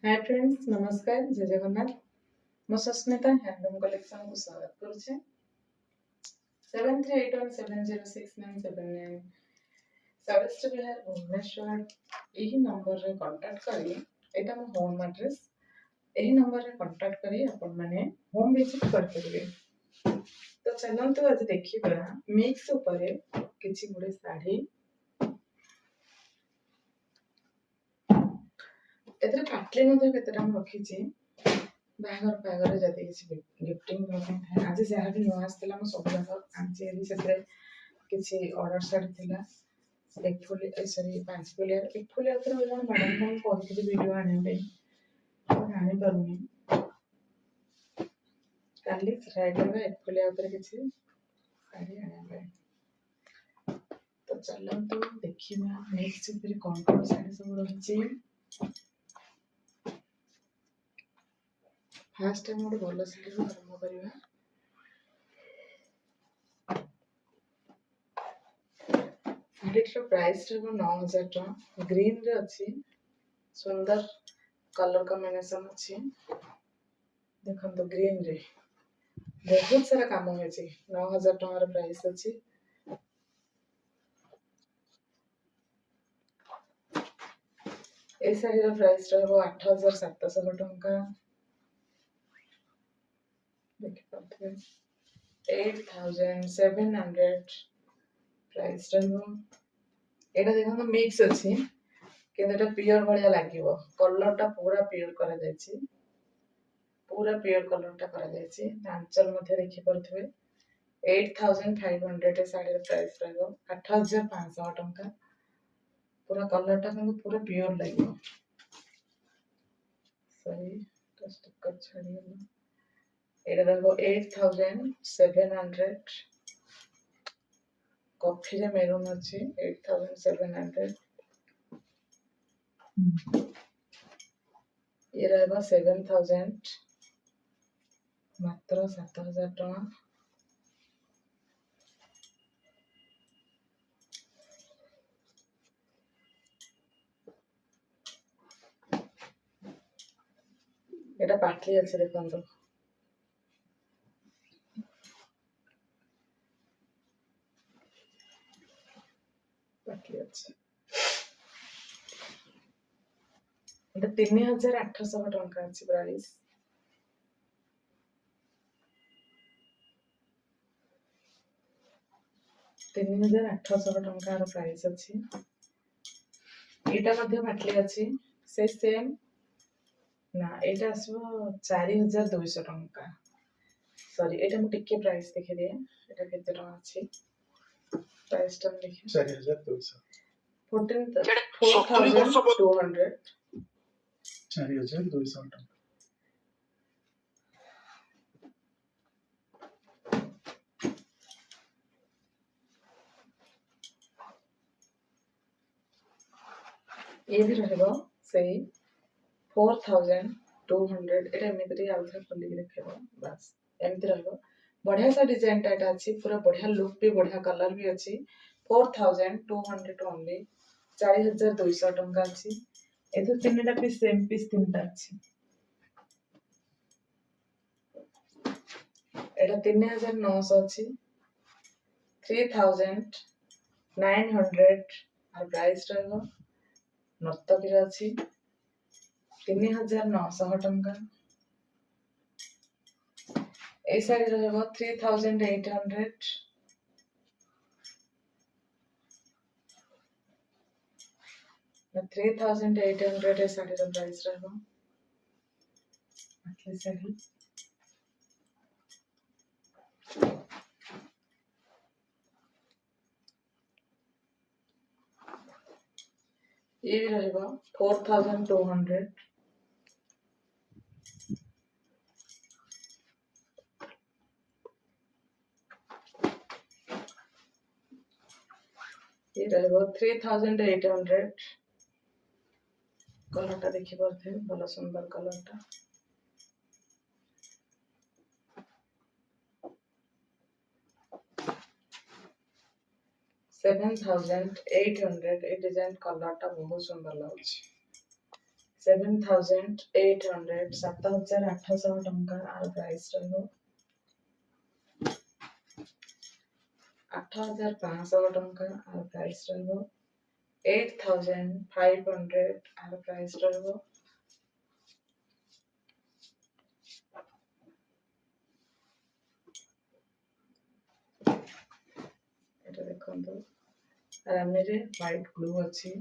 Hi friends, नमस्कार, जय जगन्नाथ। मो सस्मिता हैंडलूम कलेक्शन को स्वागत करुचे। 7381706979 सावित्री विहार भुवनेश्वर यही नंबर रे कांटेक्ट करी। एटा मो होम एड्रेस। यही नंबर रे कांटेक्ट करी अपन माने होम विजिट कर परिबे। तो चलंतु आज देखिबा मिक्स ऊपर किछि गुडे साड़ी एतरे पाटली मध्ये केतेटा हम रखिछि। बाहागर पागर जदि किसी गिफ्टिंग था आज जहाँ भी नुआ आसला मो सब जाक आंची एली सेतरे किसी ऑर्डर साड़ी थिला एक फुल सॉरी पांच फुलिया एक फुलिया तो जण मैडम को कहथि वीडियो आने पे आनी पारुनी काली ट्राई करबे एक फुलिया ऊपर किसी साड़ी आने पे। तो चलो तो देखिबा नेक्स्ट ऊपर कौन साड़ी सब रहिछि। फास्ट टाइम मोर भलो साड़ी आरंभ करबा। साड़ीर प्राइस 9000 टका ग्रीन रे अछि। सुंदर कलर कॉम्बिनेशन अछि। देखन तो ग्रीन रे बहुत सारा काम होछि। 9000 टका प्राइस अछि। ए साड़ीर प्राइस रहबो 8700 टका। देखि पाथबे 8700 प्राइस रहबो। एटा देखन तो मिक्स अछि किंतु एटा प्योर भलिया लागिवो। कलरटा पूरा प्योर करा जायछि। पूरा प्योर कलरटा करा जायछि। आंचल मध्ये देखि परथबे 8500 साड़ी प्राइस रहबो 8500 टका। पूरा कलरटा किंतु पूरा प्योर लागिवो। सॉरी तो स्टिकर छाड़ी गला। एटा रहबो 8700 कॉफी रे मेरून अछि 8700 ये रहबो 7000 मात्र 7000 टका। एटा पाटली अछि देखंतो पाटली अछि। एटा 3800 टका अछि प्राइस। तीन 3800 टकार प्राइस अछि। एटा मध्ये पाटली अछि से सेम ना एटा आसबो 4200 टका। सॉरी एटा मु टिके प्राइस देखि दिए एटा केते टका अछि प्राइस टा देखि 4200 4200 4200 टका। ये भी रहबो सही 4200 एटा एमिति आउथरा खोली के देखबो बस एमिति रहबो। बढ़िया सा डिजाइन टाटा अछि पूरा बढ़िया लुक भी बढ़िया कलर भी अछि। 4200 ओनली 4200 टका अछि। एतो तीनटा पीस सेम पीस तीनटा अछि। एटा 3900 अछि 3900 और प्राइस रहबो नर्तकी अछि 3900 टका। ए साड़ी रहबो 3800 3800 ए साड़ी रो प्राइस रहबो। अखले साड़ी ये भी रहबो 4200 ये रहबो 3800 कलरटा देखि परथे भलो सुंदर कलरटा। 7800 ए डिजाइन कलरटा बहुत सुंदर लाଗୁଛି। 7,800 7,800 ଟଙ୍କା ଆର ପ୍ରାଇସ୍ ରହିବ। 8,500 ଟଙ୍କା ଆର ପ୍ରାଇସ୍ ରହିବ। 8,500 ଆର ପ୍ରାଇସ୍ ରହିବ। এটা ଦେଖନ୍ତୁ ରାମିରେ ହ୍ୱାଇଟ୍ ବ୍ଲୁ ଅଛି।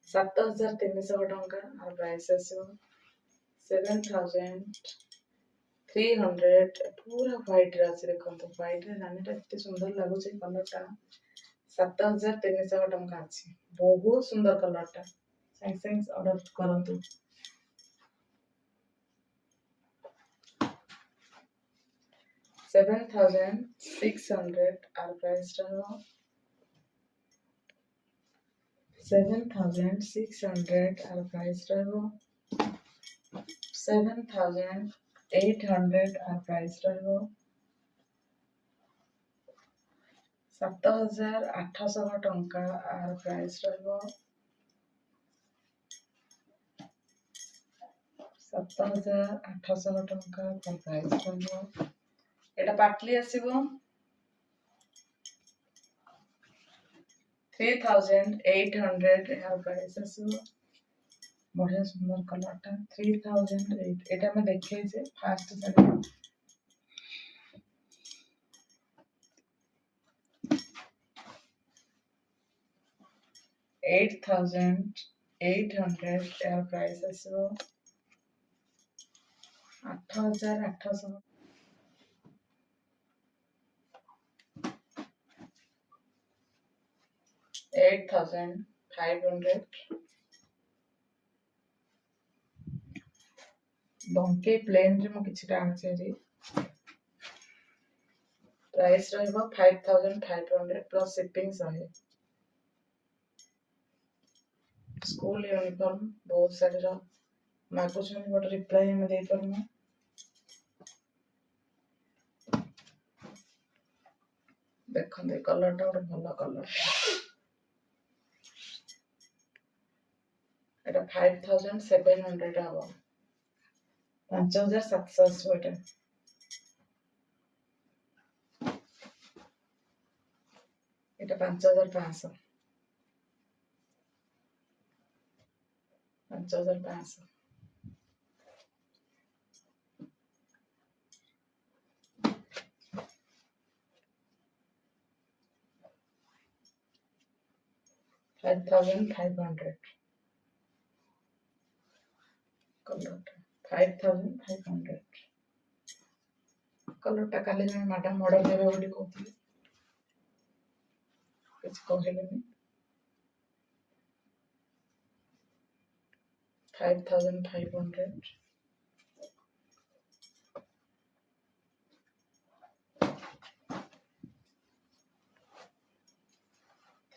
7,300 ଟଙ୍କା ଆର ପ୍ରାଇସ୍ ଆସିବ। 7,300 ପୁରା ହ୍ୱାଇଟ୍ ରେ ଅଛି। ଦେଖନ୍ତୁ ହ୍ୱାଇଟ୍ ରେ ରାମିଟା ଏତେ ସୁନ୍ଦର ଲାଗୁଛି କଲରଟା। 7,300 ଟଙ୍କା ଅଛି। ବହୁତ ସୁନ୍ଦର କଲରଟା। ସାଙ୍ଗେ ସାଙ୍ଗେ ଅର୍ଡର କରନ୍ତୁ। 7,600 ଆର ପ୍ରାଇସ୍ ରହିବ। 7,600 ଆର ପ୍ରାଇସ୍ ରହିବ। 7,800 ଆର ପ୍ରାଇସ୍ ରହିବ। 7,800 ଟଙ୍କା ଆର ପ୍ରାଇସ୍ ରହିବ। 7,800 ଟଙ୍କା ଆର ପ୍ରାଇସ୍ ରହିବ। এটা পাটলি আসিব 3,800 এর প্রাইস আসিব। বড়িয়া সুন্দর কালারটা 3,008 এটা আমি দেখাইছে ফার্স্ট শাড়ি। $8,800 এর প্রাইস আসিব। 8,800 8,500 ଡଙ୍କେ ପ୍ଲେନରେ ମୁଁ କିଛିଟା ଆଣିଛି ଏଠି। ପ୍ରାଇସ୍ ରହିବ 5,500 ପ୍ଲସ୍ ସିପିଂ 100। ସ୍କୁଲ ୟୁନିଫର୍ମ ବହୁତ ଶାଢ଼ୀର ମାଗୁଛନ୍ତି, ଗୋଟେ ରିପ୍ଲାଏ ଆମେ ଦେଇପାରୁନୁ। ଦେଖନ୍ତୁ ଏ କଲରଟା ଗୋଟେ ଭଲ କଲର। এটা 5,700 ହବ। 5,700 ଆସିବ ଏଟା। এটা 5,500 5,500 5,500 କଲରଟା 5,500 କଲରଟା କାଲି ଜଣେ ମ୍ୟାଡାମ ଅର୍ଡର ଦେବେ ବୋଲି କହୁଥିଲେ, କିଛି କହିଲେନି। 5,500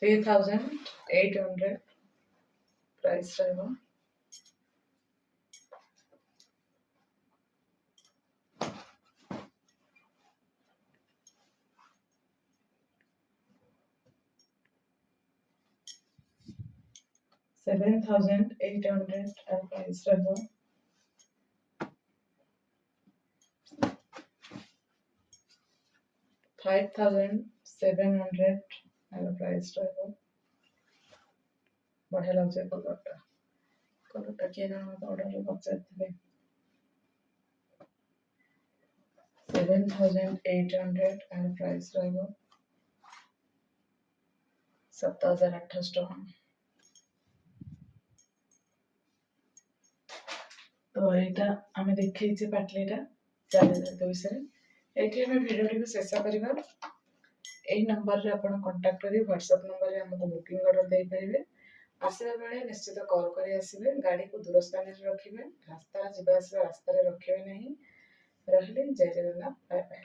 3,800 ପ୍ରାଇସ୍ ରହିବ। 7,800 আর প্রাইস ରହିବ। 5,700 আর ପ୍ରାଇସ୍ ରହିବ। ବଢିଆ ଲାଗୁଛି କଲରଟା। କଲରଟା କିଏ ଜଣେ ମତେ ଅର୍ଡରରେ ପଚାରିଥିଲେ। 7,800 আর ପ୍ରାଇସ୍ ରହିବ। 7,800 ଟଙ୍କା। ତ ଏଇଟା ଆମେ ଦେଖେଇଛେ ପାଟଲିଟା 4,200। ଏଇଠି ଆମେ ଭିଡିଓଟିକୁ ଶେଷ କରିବା। এই ନମ୍ବରରେ ଆପଣ କଣ୍ଟାକ୍ଟ କରି ହ୍ୱାଟ୍ସଆପ୍ ନମ୍ବରରେ ଆମକୁ ବୁକିଂ ଅର୍ଡର ଦେଇପାରିବେ। ଆସିବା ବେଳେ ନିଶ୍ଚିତ କଲ୍ କରି ଆସିବେ। ଗାଡ଼ିକୁ ଦୂର ସ୍ଥାନରେ ରଖିବେ। ରାସ୍ତାରେ ଯିବା ଆସିବା ରାସ୍ତାରେ ରଖିବେ ନାହିଁ। ରହିଲି, ଜୟ ଜଗନ୍ନାଥ, ବାଏ ବାଏ।